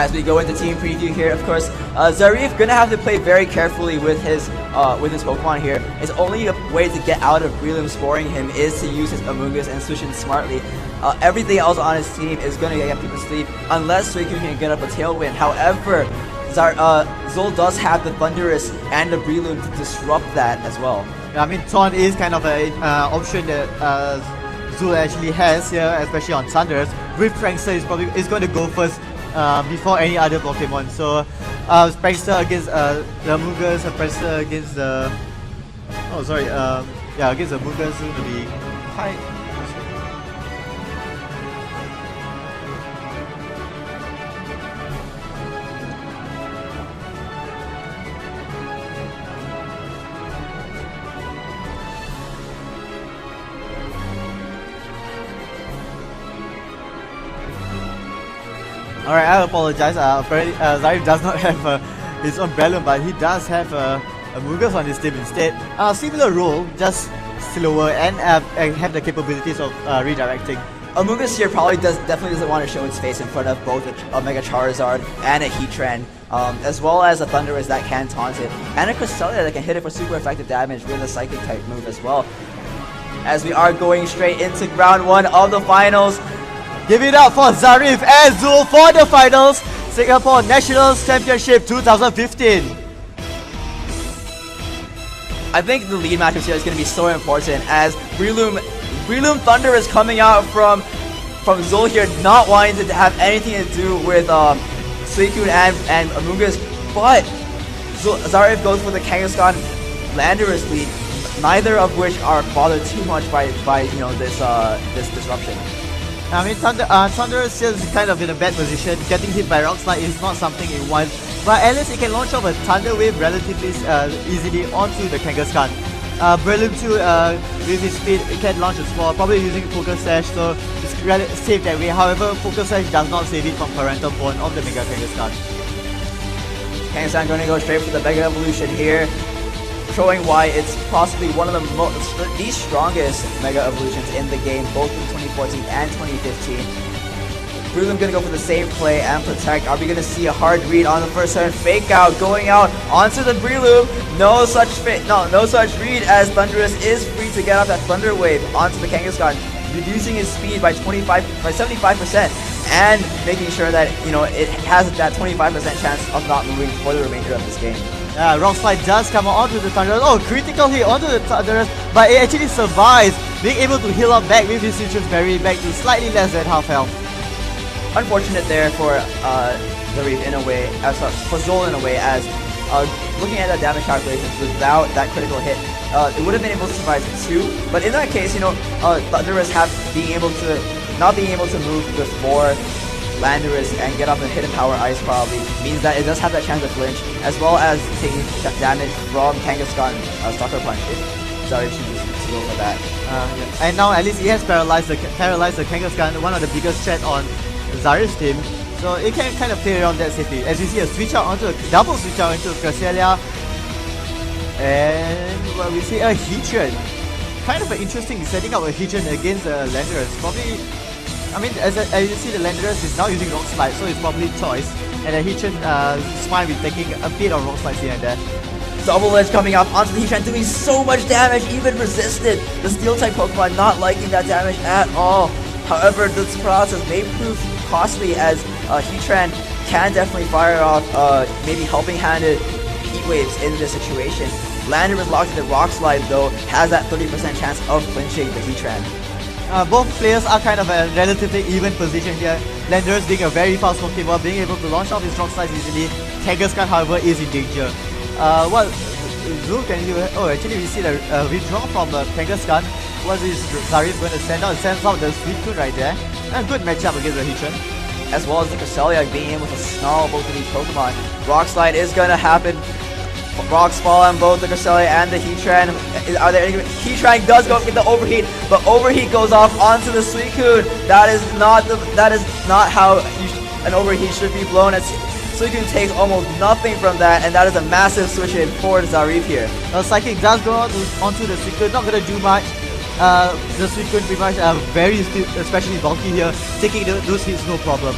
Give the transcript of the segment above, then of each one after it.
As we go into team preview here, of course, Zarif gonna have to play very carefully with his Pokemon here. His only way to get out of Breloom scoring him is to use his Amoonguss and switch in smartly. Everything else on his team is gonna get people to sleep unless Suicune can get up a Tailwind. However, Zul does have the Thundurus and the Breloom to disrupt that as well. Yeah, I mean, Taunt is kind of a option that Zul actually has here, especially on Thundurus. With Prankster is going to go first before any other Pokemon. So Prankster against the Amoonguss, Prankster against the against the Amoonguss is going to be high. Alright, I apologize. Apparently, Zarif does not have his own Breloom, but he does have Amoonguss on his team instead. Similar role, just slower and have the capabilities of redirecting. Amoonguss here probably definitely doesn't want to show its face in front of both a Mega Charizard and a Heatran, as well as a Thundurus that can taunt it, and a Cresselia that can hit it for super effective damage with a Psychic type move as well. As we are going straight into round 1 of the finals. Give it up for Zarif and Zul for the finals, Singapore Nationals Championship 2015. I think the lead matchup here is going to be so important as Breloom Thunder is coming out from Zul here, not wanting to have anything to do with Suicune and Amoonguss, but Zarif goes for the Kangaskhan Landorus lead, neither of which are bothered too much by this disruption. I mean, Thundurus is kind of in a bad position. Getting hit by Rock Slide is not something it wants, but at least it can launch off a Thunder Wave relatively easily onto the Kangaskhan. Breloom too, with his speed, it can launch a Spore, probably using Focus Sash, so it's safe that way. However, Focus Sash does not save it from Parental Bond of the Mega Kangaskhan. Kangaskhan going to go straight for the Mega Evolution here, showing why it's possibly one of the strongest Mega Evolutions in the game, both in 2014 and 2015. Breloom gonna go for the same play and protect. Are we gonna see a hard read on the first turn? Fake out, going out onto the Breloom. No such read as Thundurus is free to get off that Thunder Wave onto the Kangaskhan, reducing his speed by 75%, and making sure that it has that 25% chance of not moving for the remainder of this game. Rock Slide does come onto the Thundurus. Oh, critical hit onto the Thundurus, but it actually survives, being able to heal up back with his Citrus Berry back to slightly less than half health. Unfortunate there for Zarif in a way, for Zul in a way, as looking at the damage calculations without that critical hit, it would have been able to survive 2. But in that case, Thundurus not being able to move with more Landorus and get off a hidden power ice probably means that it does have that chance of flinch, as well as taking damage from Kangaskhan Stalker Punch if Zarif chooses to go for that. And now at least he has paralyzed the Kangaskhan, one of the biggest threat on Zarif's team, so it can kind of play around that safely. As you see a double switch out into Cresselia, and we see a Heatran. Kind of an interesting setting up a Heatran against Landorus. Probably, I mean, as you see, the Landorus is now using Rock Slide, so it's probably choice. And the Heatran is fine with taking a bit of Rock Slide here and there. Double Edge coming up onto the Heatran, doing so much damage, even resisted. The Steel-type Pokemon not liking that damage at all. However, this process may prove costly as Heatran can definitely fire off maybe helping-handed Heat Waves in this situation. Landorus locked in the Rock Slide though, has that 30% chance of flinching the Heatran. Both players are kind of a relatively even position here. Landorus being a very fast Pokemon, being able to launch off his Rock Slides easily. Kangaskhan, however, is in danger. What Zul can do? Oh, actually we see the withdraw from Kangaskhan. What is Zarif going to send out? It sends out the Suicune right there. A good matchup against the Heatran. As well as the Cresselia being able to snarl both of these Pokemon. Rock Slide is going to happen. Rocks fall on both the Cresselia and the Heatran. Heatran does go get the Overheat, but Overheat goes off onto the Suicune. That is not how an Overheat should be blown. Suicune takes almost nothing from that, and that is a massive switch in for Zarif here. Psychic does go onto the Suicune, not gonna do much. The Suicune pretty much especially bulky here, taking those hits no problem.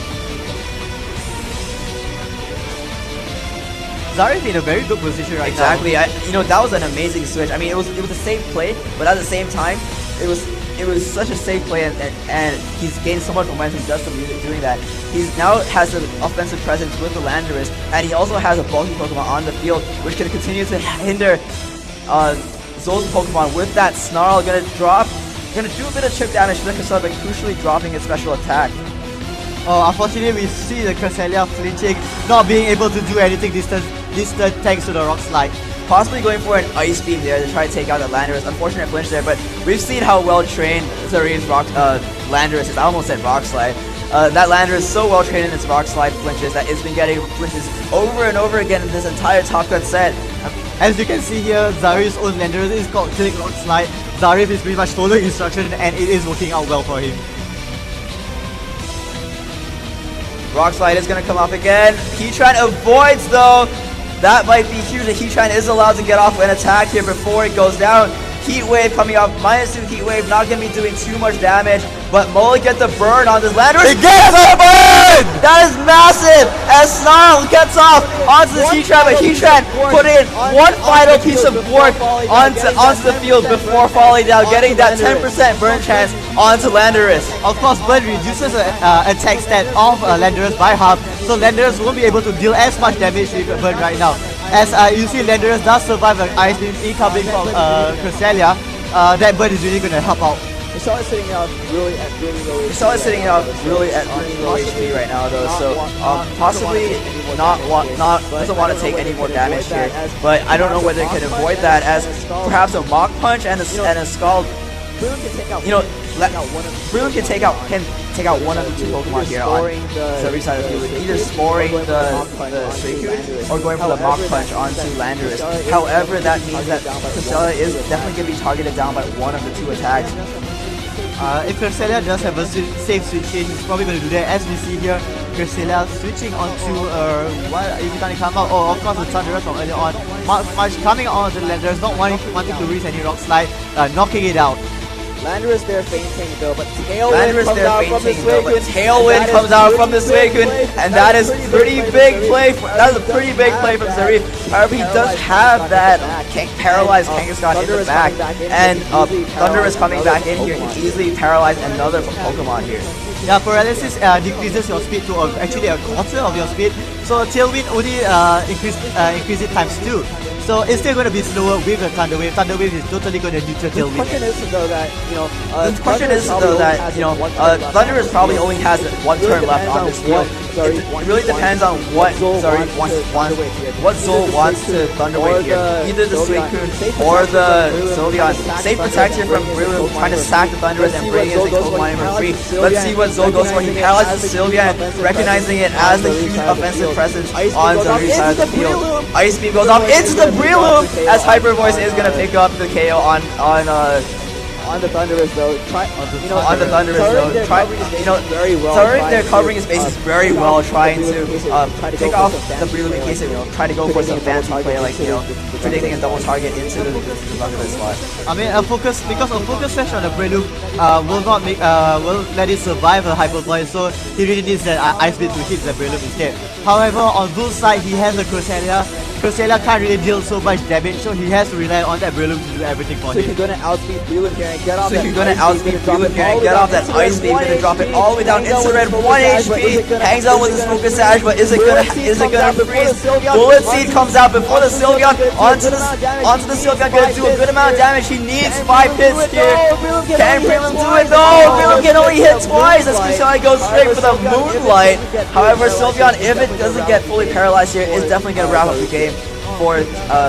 Zarif in a very good position right exactly. You know, that was an amazing switch. I mean, it was a safe play, but at the same time, it was such a safe play, and he's gained so much momentum just from doing that. He now has an offensive presence with the Landorus, and he also has a bulky Pokemon on the field, which can continue to hinder Zol's Pokemon with that Snarl. Gonna do a bit of chip damage to the Cresselia, but crucially dropping its special attack. Oh, unfortunately, we see the Cresselia flinching, not being able to do anything this turn thanks to the Rock Slide. Possibly going for an Ice Beam there to try to take out the Landorus. Unfortunate flinch there, but we've seen how well trained Zarif's Landorus is. I almost said Rock Slide. That Landorus is so well trained in its Rock Slide flinches that it's been getting flinches over and over again in this entire Top Gun set. As you can see here, Zarif's own Landorus is called Click Rock Slide. Zarif is pretty much following instruction, and it is working out well for him. Rock Slide is going to come off again. Heatran avoids though. That might be huge. The Heatran is allowed to get off an attack here before it goes down. Heat Wave coming off, -2 Heat Wave, not going to be doing too much damage, but Mullet gets the burn on this Landorus. It gets a burn! That is massive! As Snarl gets off onto the Heatran, but Heatran put in one final piece of work onto the field before falling down, getting that 10% burn chance onto Landorus. Of course, burn reduces the attack stat of Landorus by half, so Landorus won't be able to deal as much damage with burn right now. As you see, Landorus does survive the Ice Beam incoming from Cresselia. That burn is really going to help out. Cresselia sitting out really at Cresselia sitting out really at low HP right now though, so possibly doesn't want to take any more damage here. But I don't know whether it can avoid that, as perhaps a Mach Punch and a Scald. You know, Breloom can take out one of the two Pokemon here on the side of the field, either sporing the Suicune or going for the Mach Punch onto Landorus. However, that means that Cresselia is definitely going to be targeted down by one of the two attacks. If Cresselia does have a safe switch in, he's probably going to do that. As we see here, Cresselia switching onto what is he going to come out? Oh, of course, the Thunderous from earlier on. March coming on the Landorus, not wanting to reach any Rock Slide, knocking it out. Landorus there fainting though, but Tailwind comes out from the Suicune. Tailwind comes out from the Suicune, and that is pretty big play. That is a pretty big play from Zarif. However, he does have that paralyzed Kangaskhan in the back, and Thunderous coming back in here can easily paralyze another Pokemon here. Yeah, paralysis decreases your speed to actually a quarter of your speed. So Tailwind only increase it times 2. So it's still going to be slower with the Thunder Wave. Thunder Wave is totally going to neutral Tailwind. The question is though that Thunderous probably only has one turn left on this field. It really depends on what Zarif wants, what Zol wants to Thunder Wave here. Either the Suicune or the Sylveon. Safe protection from Breloom, trying to sack the Thunderous and bring in the Pokemon number 3. Let's see what Zol goes for. He paralyzes the Sylveon, recognizing it as the huge offensive presence on Zarif's side of the field. Ice Beam goes off into the Breloom, as Hyper Voice is going to pick up the KO on the Thunderous though. Zarif there covering his bases very well, trying to pick off the Breloom in case it try to go for some fancy play like predicting a double target into the Thunderous slot. I mean, because a focus session on the Breloom will let it survive a Hyper Voice, so he really needs that Ice Beam to hit the Breloom instead. However, on Bull's side, he has a Cresselia. Cresselia can't really deal so much damage, so he has to rely on that Breloom to do everything for him. So he's gonna outspeed Breloom here and get off that Ice Beam, gonna drop it all the way down into red, 1 HP, hangs out with his Focus Sash, but is it gonna freeze? Bullet Seed comes out before the Sylveon, onto the Sylveon, gonna do a good amount of damage. He needs 5 hits here. Can Breloom do it? No, Breloom can only hit twice, as Cresselia goes straight for the Moonlight. However, Sylveon, if it doesn't get fully paralyzed here, is definitely gonna wrap up the game for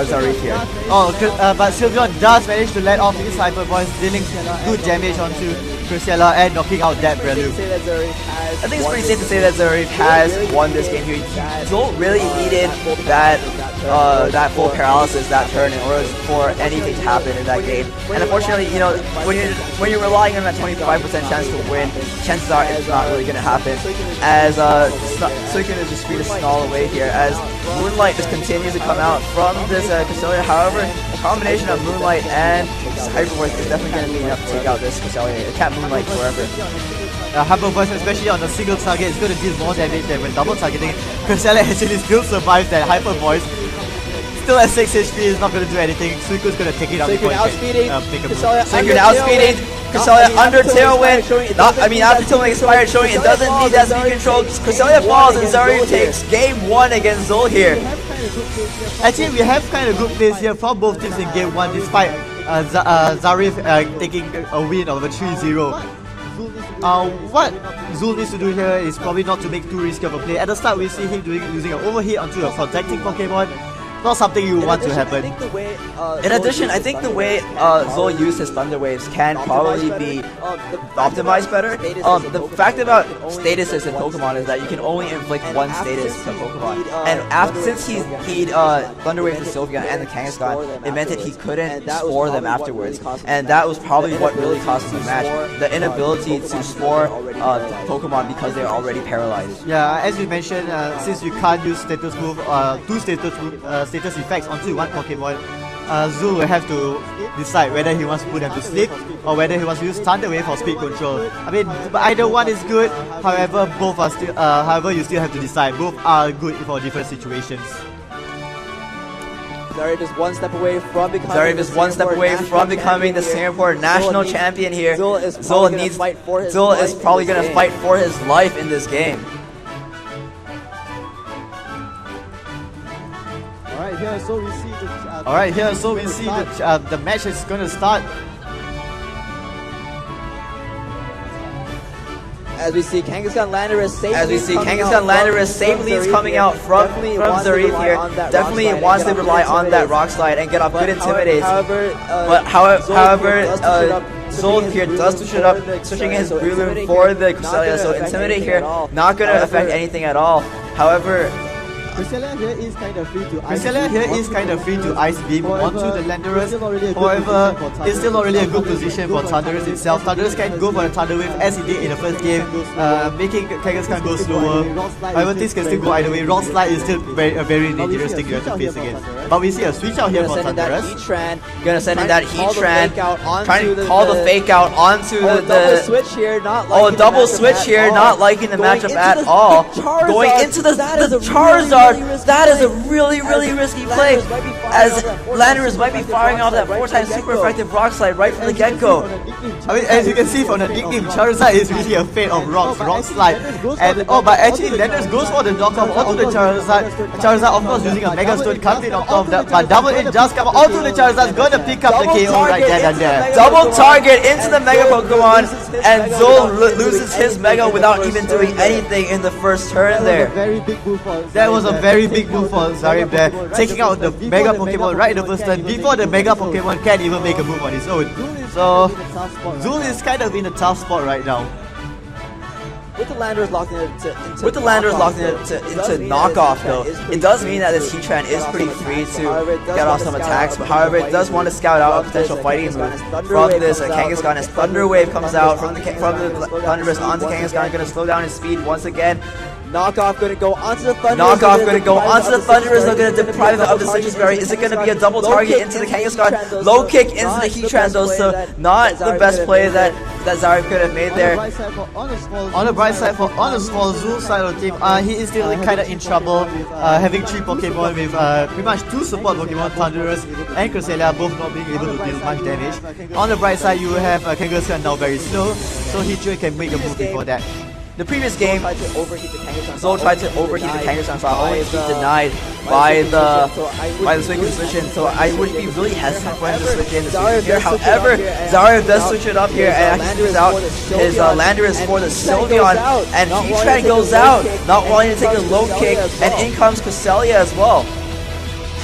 Zarif here. But Sylveon does manage to let off his Hyper Voice, dealing good damage onto Cresselia and knocking out that Breloom. I think it's pretty safe to say that Zarif has won this game here. Zol really needed that full paralysis that turn in order for anything to happen in that game. And unfortunately, you know, when you're relying on that 25% chance to win, chances are it's not really going to happen. As Suicune is just free to stall away here, as Moonlight just continues to come out from this Cresselia. However, a combination of Moonlight and Hyper Voice is definitely going to be enough to take out this Cresselia. It can't Moonlight forever. Hyper Voice, especially on a single target, is going to deal more damage than when double targeting. Cresselia actually still survives that Hyper Voice. still at 6 HP, is not going to do anything. Suiku's going to take it out before he outspeeding. can make a move. Suikun outspeeding. Cresselia under tailwind. After tailwind expired, showing it doesn't need that speed control. Cresselia falls and Zarif takes game 1 against Zul here. Actually, we have kind of good plays here from both teams in game 1 despite Zarif taking a win of a 3-0. What Zul needs to do here is probably not to make too risky of a play. At the start, we see him using an overhit onto a protecting Pokemon. Not something you want to happen. In addition, I think the way Zul used his Thunder Waves can probably be optimized better. The fact about statuses in Pokemon is that you can only inflict one status to Pokemon. And since he'd Thunder Wave the Sylveon and the Kangaskhan, it meant that he couldn't spore them afterwards. And that was probably what really cost him the match. The inability to spore Pokemon because they're already paralyzed. Yeah, as we mentioned, since you can't use status move, two status effects onto one Pokemon, Zul will have to decide whether he wants to put them to sleep or whether he wants to use Thunder Wave for speed control. I mean, either one is good. However, both are still. However, you still have to decide. Both are good for different situations. Zarif is one step away from becoming the Singapore national champion here. Zul is probably going to fight for his life in this game. Alright, here so we see the match is going to start. As we see Kangaskhan Landorus safely is coming out from Zarif here. Definitely wants to rely on that Rock Slide and get off good Intimidate. However, Zul here does switch it up, switching his Breloom for the Cresselia, so Intimidate here not going to affect anything at all. However, Cresselia here is kind of free to Ice Beam onto the Landorus. However, it's still not really a good position for Thunderous itself. Thunderous can go for the Thunder Wave as he did in the first game, making Kangaskhan go slower. However, things can still go either way. Rock Slide is still a very dangerous thing you have to face against. But we see a switch out here for Thunderous. Gonna send in that Heatran, trying to call the fake out onto the double switch here, not liking the matchup at all. Going into the Charizard. That is a really risky play, as Landorus might be firing off that 4x super effective Rock Slide right from the get-go. I mean, as you can see from the nickname, Charizard is really afraid of Rock Slide. And but actually Landorus goes for the knockoff onto the Charizard. Charizard of course using a Mega Stone comes in on top of that, but double it just come onto the Charizard, gonna pick up the KO right there and there. Double target into the Mega Pokemon, and Zul loses his Mega without even doing anything in the first turn there. That was a very big move for Zarif there, taking out the Mega Pokemon right in the first turn before the Mega Pokemon can even make a move on his own. So Zul is kind of in a tough spot right now. With the Landorus locked into knockoff though, it does mean that this Heatran is pretty free to get off some attacks, but however it does want to scout out a potential fighting move from this Kangaskhan as Thunder Wave comes out from the Thunderous onto Kangaskhan, going to slow down his speed once again. Knockoff going to go onto the Thunderous. They're going to deprive it of the Citrus Berry. Is it going to be a double target into the Kangaskhan? Low kick into the Heatran though, so not the best play that Zarif could have made there. On the bright side, for Zul's side of the team, he is still kind of in trouble, having 3 Pokemon with pretty much 2 support Pokemon, Thunderous and Cresselia, both not being able to deal much damage. On the bright side, you have Kangaskhan now very slow, so Heatran can make a move before that. The previous game, Zul tried to overheat the Kangaskhan, so always be denied by the Suicune switch in. So I would be really hesitant for him to switch in here. However, Zarif does switch it up here and actually switches out his Landorus for the Sylveon, and Heatran goes out, not wanting to take a low kick, and in comes Cresselia as well.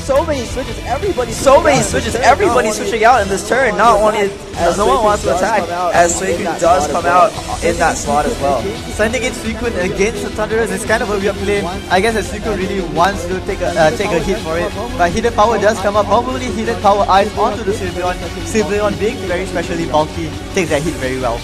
So many switches, everybody's switching out in this turn. No one wants to attack, as Suicune does come out in that slot as well. Sending in Suicune against the Thunderous is kind of a weird play. I guess that Suicune really wants to take a hit for it, but Hidden Power does come up. Probably Hidden Power Ice onto the Sylveon. Sylveon being very specially bulky, takes that hit very well.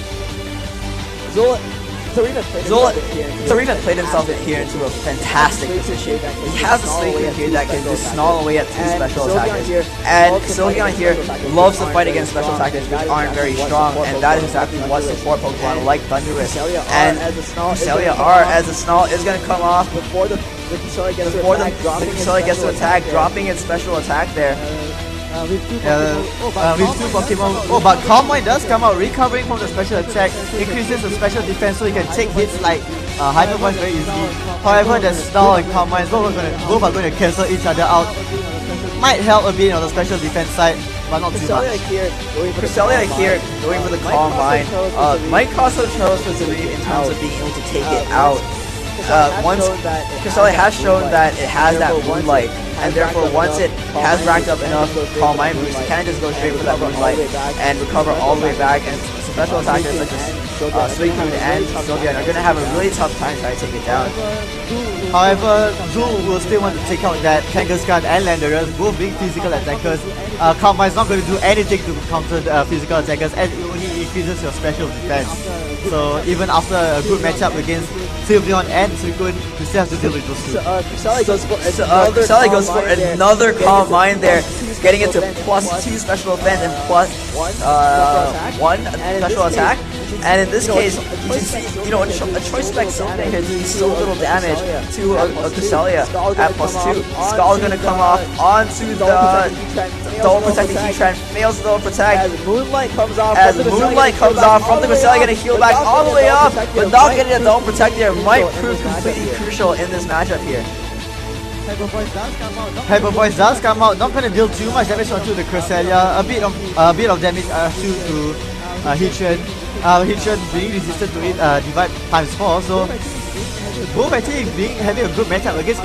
Zarif has played himself in here into a fantastic position. He has a Slingshot here that can just snarl away at 2 special attackers. And Zulherryka here loves to fight against special attackers which aren't very strong, and that is exactly what support Pokemon like Thundurus and Cresselia are, as the snarl is going to come off before the Cresselia gets to attack, dropping its special attack there. With 2 Pokemon. Oh, but Calm Mind does come out, recovering from the special attack, increases the special defense so he can take hits like Hyper Voice very easily. However, the Snarl and Calm Mind both are going to cancel each other out. Might help a bit on the special defense side, but not too much. Cresselia here going for the Calm Mind. Might cause some troubles for Zarif in terms of being able to take it out. Once Cresselia has shown that it has that Moonlight, and therefore once it has racked up enough Calm Mind boost, it can just go straight for that Moonlight and recover all the way back, and special attackers such as Suicune and Sylveon are going to have a really tough time trying to take it down. However, Zul will still want to take out that Kangaskhan and Landorus, both being physical attackers. Calm Mind is not going to do anything to counter the physical attackers, and it only increases your special defense. So even after a good matchup against Sylveon and Suicune, you still have to deal with those two. Cresselia goes for another Calm Mind there, getting it to +2 special defense and +1 special attack. And in this case, you can see, a choice spec Sylveon can do so little damage to a Cresselia at +2. Skull is going to come off onto the double protecting Heatran, fails to double protect. As Moonlight comes off from the Cresselia, going to heal back all the way up, but not getting a double protect there might prove completely crucial in this matchup here. Hyper Voice does come out, not going to deal too much damage onto the Cresselia, a bit of damage to Heatran. Heatran being resistant to it, divide ×4, so both actually having a good matchup against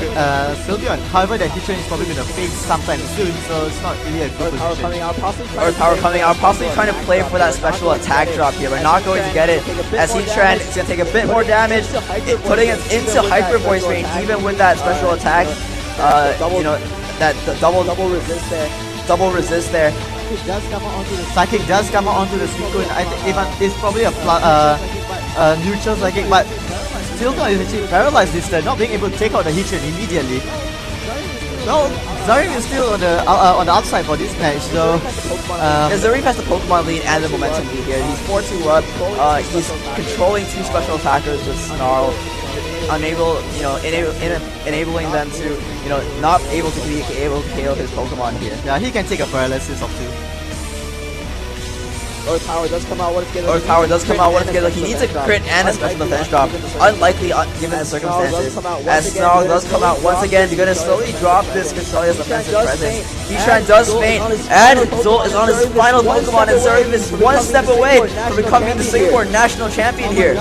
Sylveon. However, that Heatran is probably going to face sometime soon, so it's not really a good position. Earth Power coming out, possibly trying to play for that special attack drop here, but not going to get it, as Heatran is going to take a bit more damage, putting it into Hyper Voice range, even with that special attack. That double resist there. Psychic does come out onto the Suicune. I think it's probably a neutral Psychic, but Sylveon is actually paralyzed this turn, not being able to take out the Heatran immediately. Well, Zarif is still on the outside for this match, so Zarif has the Pokemon lead and the momentum lead here. He's 4-2 up. He's controlling 2 special attackers with Snarl, enabling them to, not able to be able to KO his Pokemon here. Yeah, he can take a paralysis of 2. Earth Power does come out once again. He needs a crit and a special defense drop. Unlikely given the circumstances. As Snarl does come out once again, you're going to slowly drop this Cresselia's defensive presence. Heatran does faint, and Zul is on his final Pokemon, and Zarif is 1 step away from becoming the Singapore national champion here.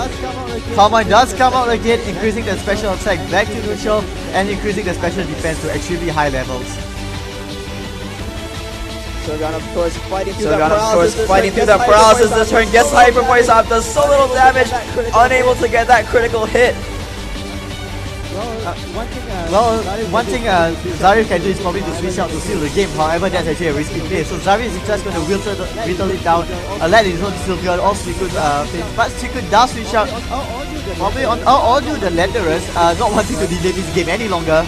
Calm Mind does come out again, increasing the special attack back to neutral and increasing the special defense to extremely high levels. Sylveon, of course, fighting through that paralysis this turn, gets Hyper Voice off, does so little damage, unable to get that critical hit. One thing Zarif can do is probably to switch out to seal the game. However, that's actually a risky play. So Zarif is just going to whittle it down, let his own Sylveon or Suicune but Suicune does switch out, probably on or do the Landorus, not wanting to delay this game any longer.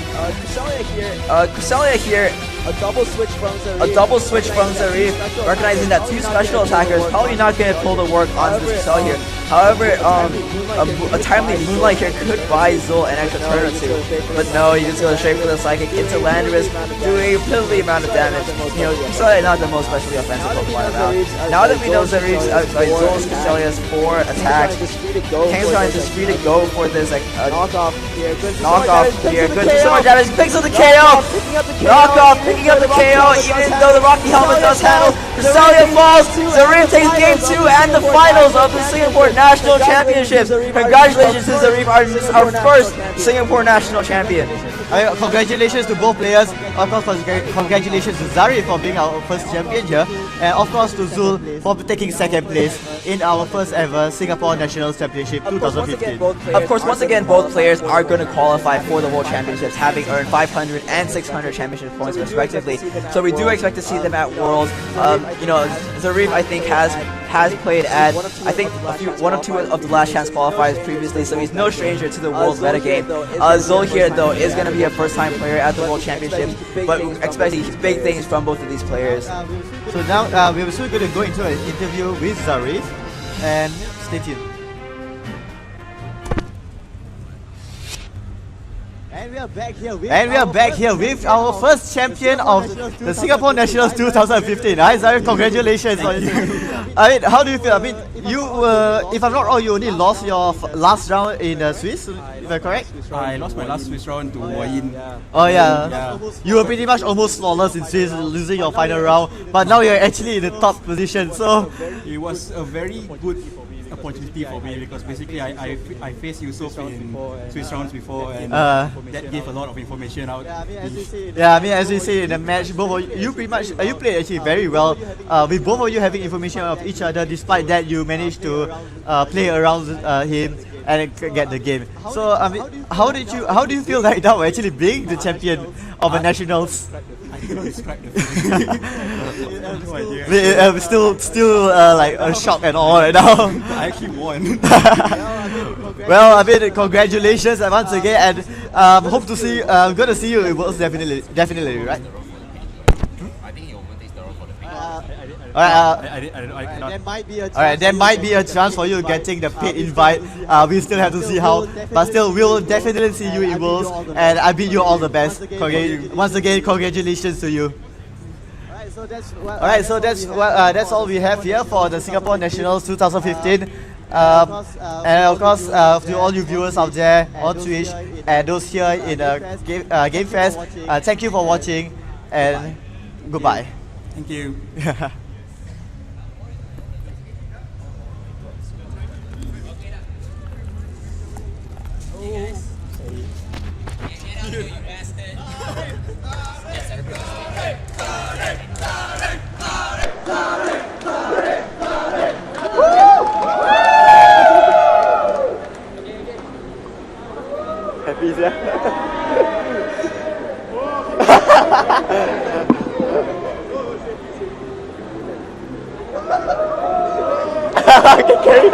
Cresselia here. A double switch from Zarif, recognizing that 2 special attackers probably not going to pull the work on this Cresselia here. However, a timely Moonlight here could buy Zul an extra turn or 2, but no, he just goes straight for the Psychic into Landorus, doing a piddly amount of damage. Cresselia not the most specially offensive Pokemon around. Now that we know Zul's Cresselia's 4 attacks, Kangaskhan is just free to go for this knockoff here. Good for so much damage, picks up the KO! Knockoff picking up the KO, even though the Rocky Helmet does handle. Cresselia falls, Zarif takes game 2 and the finals of the Singapore National Championships. Congratulations to Zarif, our first Singapore National Champion. Congratulations to both players. Of course, congratulations to Zarif for being our first champion here, and of course to Zul for taking 2nd place in our first ever Singapore National Championship 2015. Of course, once again, both players are going to qualify for the World Championships, having earned 500 and 600 championship points respectively. So we do expect to see them at Worlds. Zarif, I think, has has played at, I think, one or two of the last chance qualifiers previously, so he's no stranger to the world metagame. Zul here, though, is going to be a first-time player at the World Championship, but expecting big things from both of these players. So now we're still going to go into an interview with Zarif, and stay tuned. And we are back here with our first champion of the Singapore Nationals 2015. Hi Zarif, congratulations on you. I mean, how do you feel? I mean, you if I'm not wrong, you only lost your last round in Swiss, if I'm correct? I lost my last Swiss round to Wayin. Oh yeah. You were pretty much almost flawless in Swiss, losing your final round, but now you're actually in the top position. So it was a very good opportunity for me because basically I faced Yusof in Swiss rounds before, and that gave a lot of information out. Yeah, I mean, as we say in the match, both of you pretty much you played actually very well. With both of you having information of each other, despite that you managed to play around him and get the game. So I mean, how do you feel right now actually being the champion of the nationals? I cannot describe the feeling. No idea. Still like a shock and all right now. I actually won. Well, I mean, congratulations once again, and hope to see. I'm gonna see you in Worlds definitely, right? Alright, there might be a chance for you getting the paid invite. We still have to see how, but still, we'll definitely see you in Worlds, and I bid you all the best. Once again, congratulations to you. Alright, so that's all we have here for the Singapore Nationals 2015. And of course, to all you viewers out there on Twitch and those here in the Game Fest, thank you for watching, and goodbye. Thank you. Happy, yeah? I can carry